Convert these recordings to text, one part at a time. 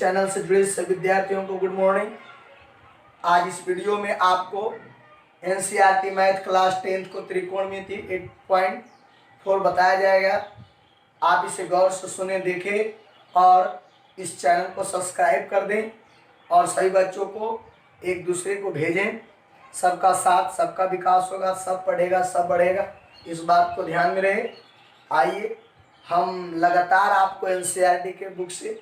Channel से जुड़े सभी विद्यार्थियों को गुड मॉर्निंग। आज इस वीडियो में आपको एनसीईआरटी मैथ क्लास 10th को त्रिकोणमिति 8.4 बताया जाएगा। आप इसे गौर से सुने, देखें और इस चैनल को सब्सक्राइब कर दें और सभी बच्चों को एक दूसरे को भेजें। सबका साथ सबका विकास होगा, सब पढ़ेगा सब बढ़ेगा, इस बात को ध्यान में रहे। आइए हम लगातार आपको एनसीईआरटी के बुक से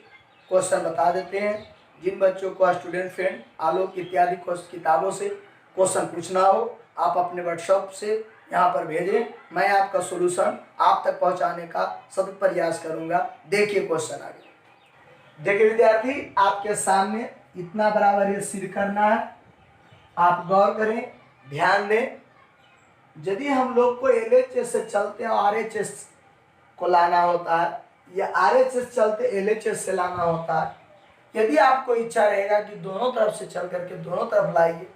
क्वेश्चन बता देते हैं। जिन बच्चों को स्टूडेंट फ्रेंड, आलोक इत्यादि किताबों से क्वेश्चन पूछना हो, आप अपने व्हाट्सएप से यहाँ पर भेजें। मैं आपका सॉल्यूशन आप तक पहुँचाने का सतत प्रयास करूँगा। देखिए क्वेश्चन आगे। देखिए विद्यार्थी, आपके सामने इतना बराबर ये सिद्ध करना है। आप गौर करें, ध्यान दें। यदि हम लोग को LHS से चलते हैं और RHS को लाना होता है या RHS चलते LHS से लाना होता है, यदि आपको इच्छा रहेगा कि दोनों तरफ से चल करके दोनों तरफ लाइए,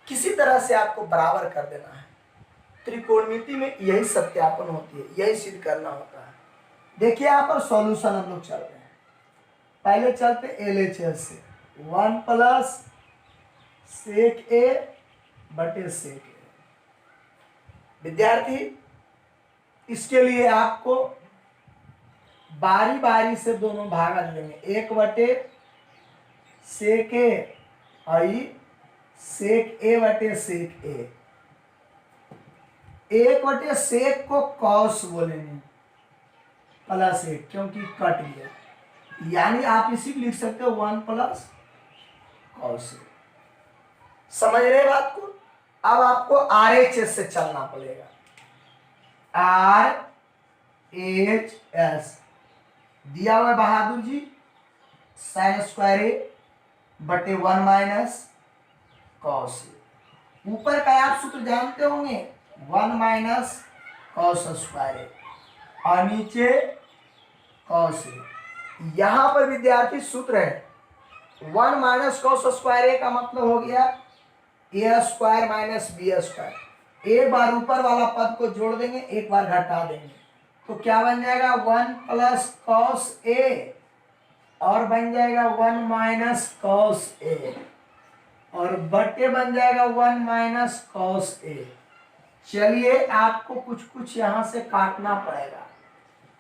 किसी तरह से आपको बराबर कर देना है। त्रिकोणमिति में यही सत्यापन होती है, यही सिद्ध करना होता है। देखिए यहाँ पर सॉल्यूशन हम लोग चल रहे हैं। पहले चलते LHS से 1 प्लस सेक A बटे सेक A। विद्यार्थी, इसके लिए आपको बारी बारी से दोनों भाग लेंगे। 1 बटे सेक A और सेक A बटे सेक A। 1 बटे सेक को कॉस बोलेंगे प्लस 1, क्योंकि कट गया, यानी आप इसी को लिख सकते हो 1 प्लस कॉस A। समझ रहे बात को? अब आपको RHS से चलना पड़ेगा। RHS दिया हुआ Bahadur ji, sine square A बटे 1 माइनस कॉस A। ऊपर का आप सूत्र जानते होंगे, 1 माइनस कॉस स्क्वायर A और नीचे कॉस A। यहां पर विद्यार्थी सूत्र है 1 माइनस कॉस स्क्वायर A का मतलब हो गया A square minus B square. एक बार ऊपर वाला पद को जोड़ देंगे, एक बार घटा देंगे, तो क्या बन जाएगा 1 प्लस कॉस A और बन जाएगा 1 माइनस कॉस A और बटे बन जाएगा 1 माइनस कॉस A। चलिए आपको कुछ कुछ यहां से काटना पड़ेगा,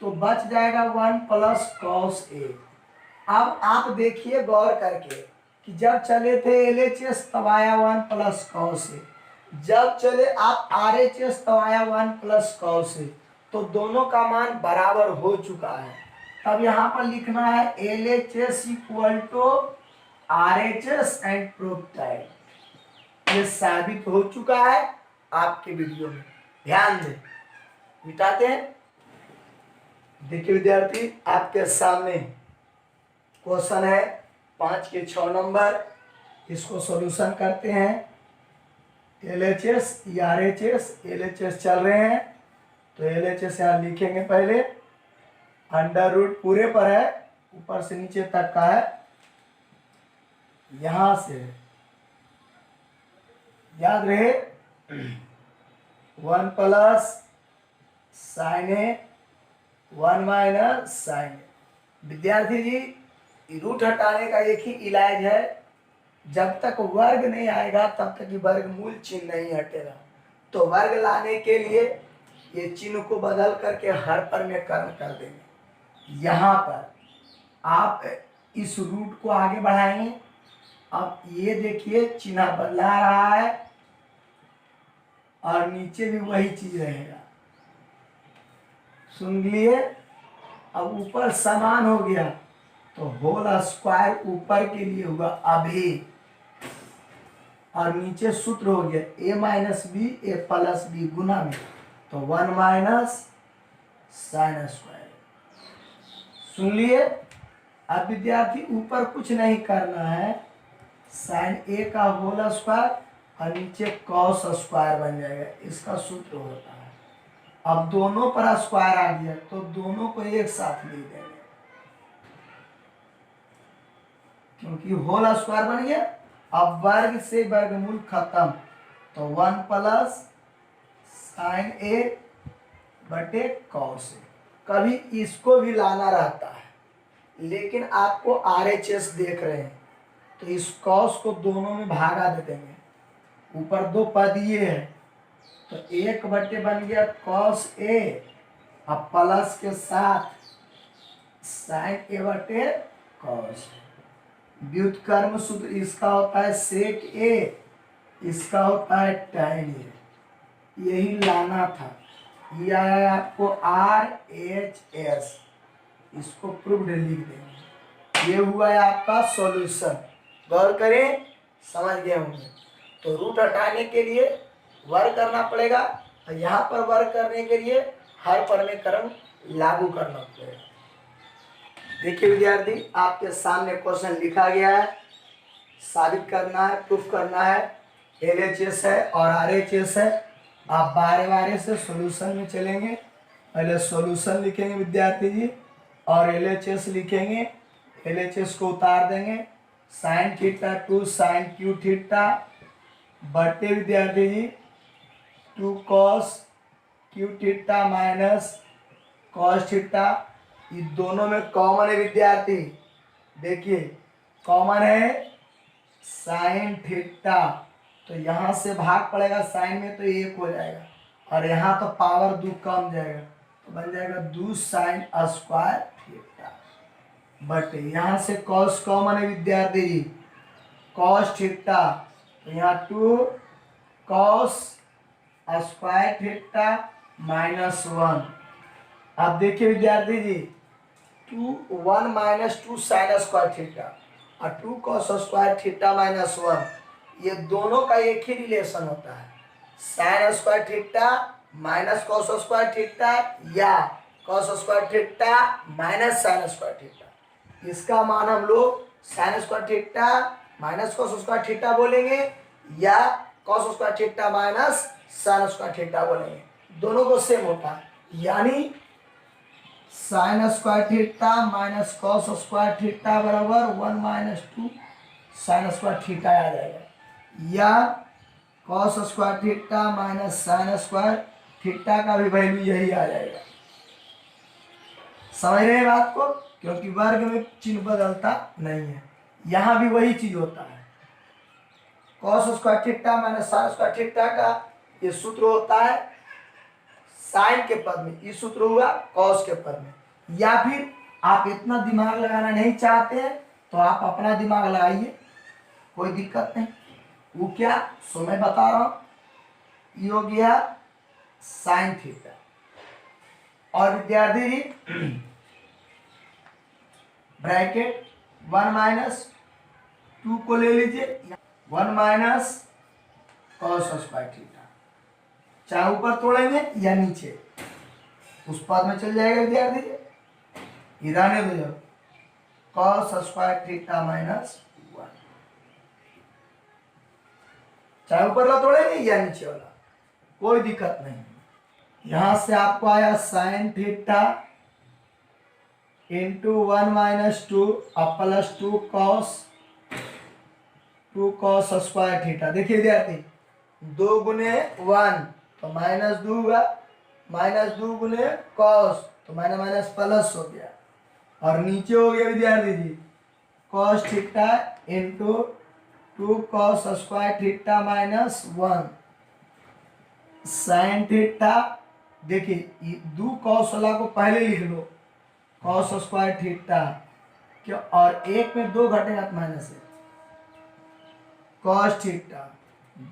तो बच जाएगा 1 प्लस कॉस A। अब आप देखिए गौर करके कि जब चले थे LHS तब आया 1 प्लस कॉस A, जब चले आप RHS तब आया 1 प्लस कॉस A, तो दोनों का मान बराबर हो चुका है। तब यहाँ पर लिखना है LHS equal to RHS and proof that. ये साबित हो चुका है आपके वीडियो में, ध्यान दें। मिटाते हैं। देखिए विद्यार्थी, आपके सामने क्वेश्चन है 5 के 6 नंबर। इसको सॉल्यूशन करते हैं। LHS या RHS, LHS चल रहे हैं तो LHS यहाँ लिखेंगे। पहले अंडर रूट पूरे पर है, ऊपर से नीचे तक का है, यहां से याद रहे 1 plus sine A 1 minus sine A। विद्यार्थी जी, रूट हटाने का एक ही इलाज है, जब तक वर्ग नहीं आएगा तब तक वर्गमूल चिन्ह नहीं हटेगा। तो वर्ग लाने के लिए ये चिन्ह को बदल करके हर पर में कर्म कर देंगे। यहाँ पर आप इस रूट को आगे बढ़ाएंगे। अब ये देखिए चिन्ह बदला रहा है और नीचे भी वही चीज रहेगा। सुन लिए? अब ऊपर समान हो गया तो होल स्क्वायर ऊपर के लिए हुआ अभी, और नीचे सूत्र हो गया A minus B A plus B गुना में, तो 1 माइनस साइन स्क्वायर। सुन लिए? अब विद्यार्थी ऊपर कुछ नहीं करना है, साइन A का होल स्क्वायर और नीचे कॉस स्क्वायर बन जाएगा, इसका सूत्र होता है। अब दोनों पर स्क्वायर आ गया तो दोनों को एक साथ ले देंगे, क्योंकि होल स्क्वायर बन गया। अब वर्ग से वर्गमूल खत्म, तो 1 प्लस साइन A बटे कॉस A। कभी इसको भी लाना रहता है, लेकिन आपको RHS देख रहे हैं तो इस कॉस को दोनों में भागा दे देंगे। ऊपर दो पद ये है तो 1 बन गया कॉस ए अब प्लस के साथ साइन A कॉस। व्युत्क्रम सूत्र इसका होता है सेक ए, इसका होता है tan ए। यही लाना था। ये आया आपको RHS, इसको प्रूव्ड लिख देंगे। ये हुआ है आपका सॉल्यूशन। गौर करें, समझ गए होंगे। तो रूट हटाने के लिए वर्ग करना पड़ेगा और यहाँ पर वर्ग करने के लिए हर परिमेयकरण लागू करना पड़ेगा। देखिए विद्यार्थी, आपके सामने क्वेश्चन लिखा गया है, साबित करना है, प्रूफ करना है। LHS है और RHS है। आप बारे बारे से सॉल्यूशन में चलेंगे। पहले सॉल्यूशन लिखेंगे विद्यार्थी जी और LHS लिखेंगे। LHS को उतार देंगे। Sine theta 2 sine cube theta बटे विद्यार्थी जी 2 cos cube theta minus cos theta. ये दोनों में कॉमन है विद्यार्थी, देखिए कॉमन है साइन थीटा, तो यहाँ से भाग पड़ेगा साइन में तो 1 हो जाएगा और यहाँ तो पावर 2 कम जाएगा तो बन जाएगा 2 साइन स्क्वायर थीटा बट यहाँ से कॉस कॉमन है विद्यार्थी जी, कॉस थीटा तो यहाँ 2 कॉस स्क्वायर थीटा माइनस 1। अब देखिए विद्यार्थी जी 1 माइनस 2 साइन स्क्वायर थीटा और 2 कॉस स्क्वायर थीटा माइनस 1, ये दोनों का एक ही रिलेशन होता है। Sine square theta minus cos square theta या cos square theta minus sine square theta. इसका मान हम लोग sine square theta minus cos square theta बोलेंगे या cos square theta minus sine square theta बोलेंगे। दोनों को सेम होता है, यानी sine square theta minus cos square theta बराबर 1 माइनस 2 साइन स्क्वायर थीटा आ जाएगा या cos square theta minus sine square theta का भी वैल्यू यही आ जाएगा। समझ रहे हैं बात को, क्योंकि वर्ग में चिन्ह बदलता नहीं है। यहाँ भी वही चीज होता है। Cos square theta minus sine square theta का ये सूत्र होता है साइन के पद में, ये सूत्र हुआ कॉस के पद में। या फिर आप इतना दिमाग लगाना नहीं चाहते हैं तो आप अपना दिमाग लगाइए, कोई दिक्कत नहीं। वो क्या, सो मैं बता रहा हूं, ये हो गया साइन थीटा। और विद्यार्थी जी ब्रैकेट 1 माइनस 2 को ले लीजिए, 1 माइनस कॉस स्क्वायर थीटा, चाहे ऊपर तोड़ेंगे या नीचे उस पद में चल जाएगा विद्यार्थी जी। इधर दो जब कॉस स्क्वायर थीटा माइनस 1, चाहे ऊपर वाला तोड़ेंगे या नीचे वाला, कोई दिक्कत नहीं। यहां से आपको आया साइन थीटा इंटू 1 माइनस 2 और प्लस 2 कॉस स्क्वायर थीटा। देखिए विद्यार्थी 2 गुने 1 तो माइनस 2 हुआ, माइनस 2 गुने कॉस तो माइनस माइनस प्लस हो गया और नीचे हो गया विद्यार्थी जी cos theta into 2 cos square theta minus 1 sine theta. देखिए 2 कॉस वाला को पहले लिख लो कॉस स्क्वायर थीटा क्यों, और 1 में 2 घटेगा तो minus 1 cos theta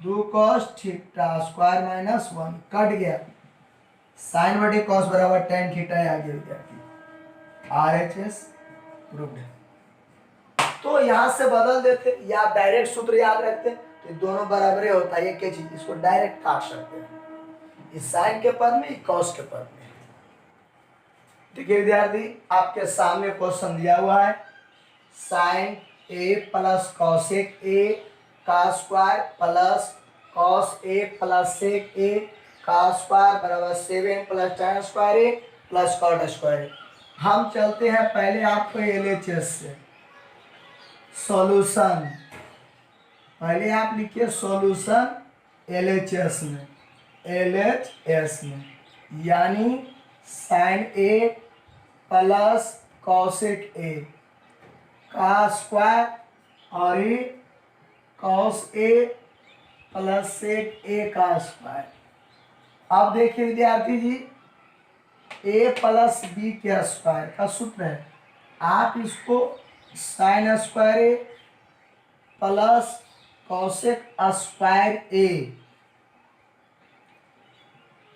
2 cos theta square minus 1 cut गया, साइन बटे कॉस बराबर tan थीटा आ गया विद्यार्थी। RHS प्रूव्ड है। तो यहां से बदल देते या डायरेक्ट सूत्र याद रखते तो ये दोनों बराबर होता है। एक ही चीज, इसको डायरेक्ट काट सकते हैं, इस साइन के पद में कॉस के पद में। देखिए विद्यार्थी आपके सामने क्वेश्चन दिया हुआ है sine A plus cosec A का square plus cos A plus sec A का स्क्वायर बराबर 7 plus tan square A plus cot square A. हम चलते हैं पहले आपको LHS से सॉल्यूशन। पहले आप लिखिए सॉल्यूशन LHS में, यानी sine A plus cosec A का स्क्वायर और ये cos A plus sec A का स्क्वायर। अब देखिए विद्यार्थी जी, ए प्लस बी के स्क्वायर का सूत्र है, आप इसको sine square A plus cosec square A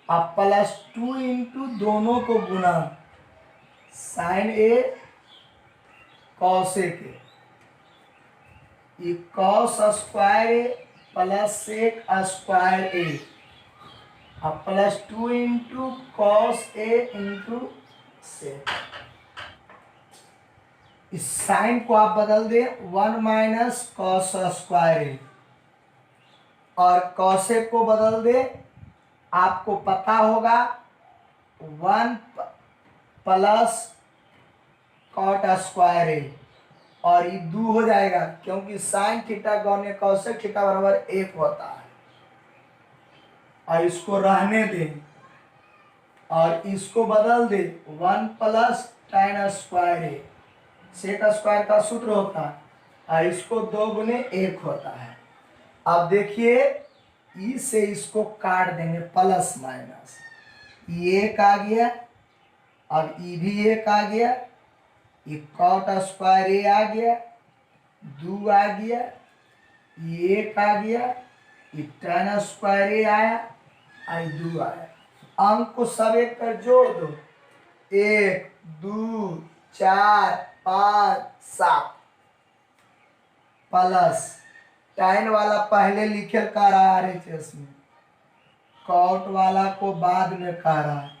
अब प्लस 2 इंटू दोनों को गुना sine A cosec A cos square A plus sec square A अब plus 2 into cos A into sec. इस साइन को आप बदल दें 1 माइनस कॉस स्क्वायर ए और कॉसेक को बदल दें, आपको पता होगा 1 प्लस कॉट स्क्वायर ए और ये 2 हो जाएगा क्योंकि साइन थीटा गौने कॉसेक थीटा बराबर 1 होता है। और इसको रहने दें और इसको बदल दे 1 प्लस tan स्क्वायर ए, सेक स्क्वायर का सूत्र होता है और इसको 2 गुने 1 होता है। अब देखिए ई से इसको काट देंगे प्लस माइनस, ये एक आ गया, अब ई भी एक आ गया, ये कॉट स्क्वायर ए आ गया, 2 आ गया, ये एक आ गया, ये tan स्क्वायर ए आया और 2 आया। अंक को सब एक कर जोड़ दो, 1 2 4 5 7 प्लस tan वाला पहले लिखे का रहा RHS में, कॉट वाला को बाद में कह रहा है,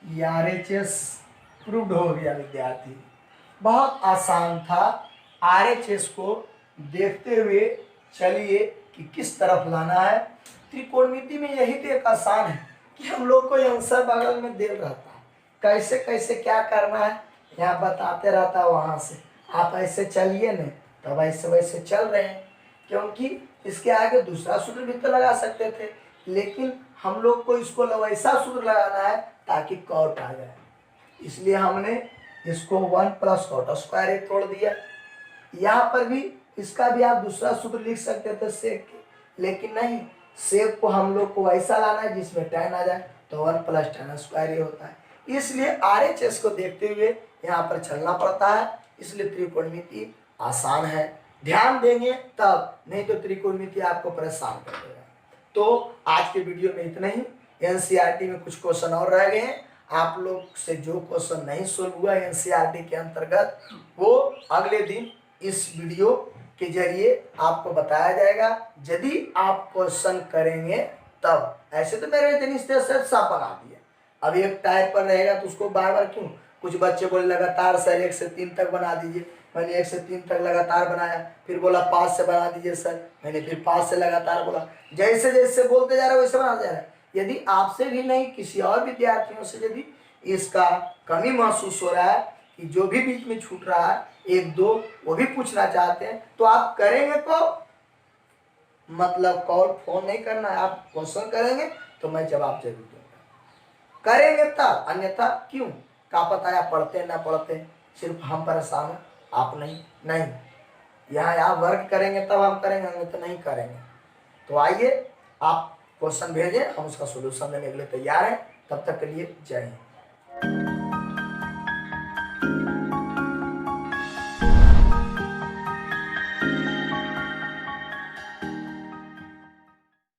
ये RHS प्रूव्ड हो गया विद्यार्थी। बहुत आसान था, RHS को देखते हुए चलिए कि किस तरफ लाना है। त्रिकोणमिति में यही तो एक आसान है कि हम लोग को आंसर बगल में दे रहता है, कैसे कैसे क्या करना है यहाँ बताते रहता है, वहाँ से आप ऐसे चलिए न, तब ऐसे वैसे चल रहे हैं, क्योंकि इसके आगे दूसरा सूत्र भी तो लगा सकते थे, लेकिन हम लोग को इसको वैसा सूत्र लगाना है ताकि कॉट आ जाए, इसलिए हमने इसको 1 प्लस कॉट स्क्वायर ए तोड़ दिया। यहाँ पर भी इसका भी आप दूसरा सूत्र लिख सकते थे सेक के, लेकिन नहीं, सेक को हम लोग को वैसा लाना है जिसमें tan आ जाए, तो 1 प्लस tan स्क्वायर ए होता है। इसलिए RHS को देखते हुए यहाँ पर चलना पड़ता है, इसलिए त्रिकोणमिति आसान है, ध्यान देंगे तब, नहीं तो त्रिकोणमिति आपको परेशान कर देगा। तो आज के वीडियो में इतना ही। NCERT में कुछ क्वेश्चन और रह गए हैं, आप लोग से जो क्वेश्चन नहीं सोल्व हुआ NCERT के अंतर्गत, वो अगले दिन इस वीडियो के जरिए आपको बताया जाएगा, यदि आप क्वेश्चन करेंगे तब। ऐसे तो मैंने सब बना दिया, अब एक टाइप पर रहेगा तो उसको बार बार क्यों, कुछ बच्चे बोले लगातार सर 1 से 3 तक बना दीजिए, मैंने 1 से 3 तक लगातार बनाया, फिर बोला 5 से बना दीजिए सर, मैंने फिर 5 से लगातार बोला, जैसे जैसे बोलते जा रहा है वैसे बना जा रहा है। यदि आपसे भी नहीं, किसी और विद्यार्थियों से यदि इसका कमी महसूस हो रहा है कि जो भी बीच में छूट रहा है 1 2 वो भी पूछना चाहते हैं, तो आप करेंगे तो मतलब कॉल फोन नहीं करना है, आप क्वेश्चन करेंगे तो मैं जवाब जरूर दूंगा, करेंगे तब, अन्यथा क्यों, क्या पता है पढ़ते ना पढ़ते, सिर्फ हम परेशान हैं, आप नहीं यहाँ आप वर्क करेंगे तब हम करेंगे, नहीं तो नहीं करेंगे। तो आइए आप क्वेश्चन भेजें, हम उसका सोल्यूशन देने के लिए तैयार हैं। तब तक के लिए जय हिंद।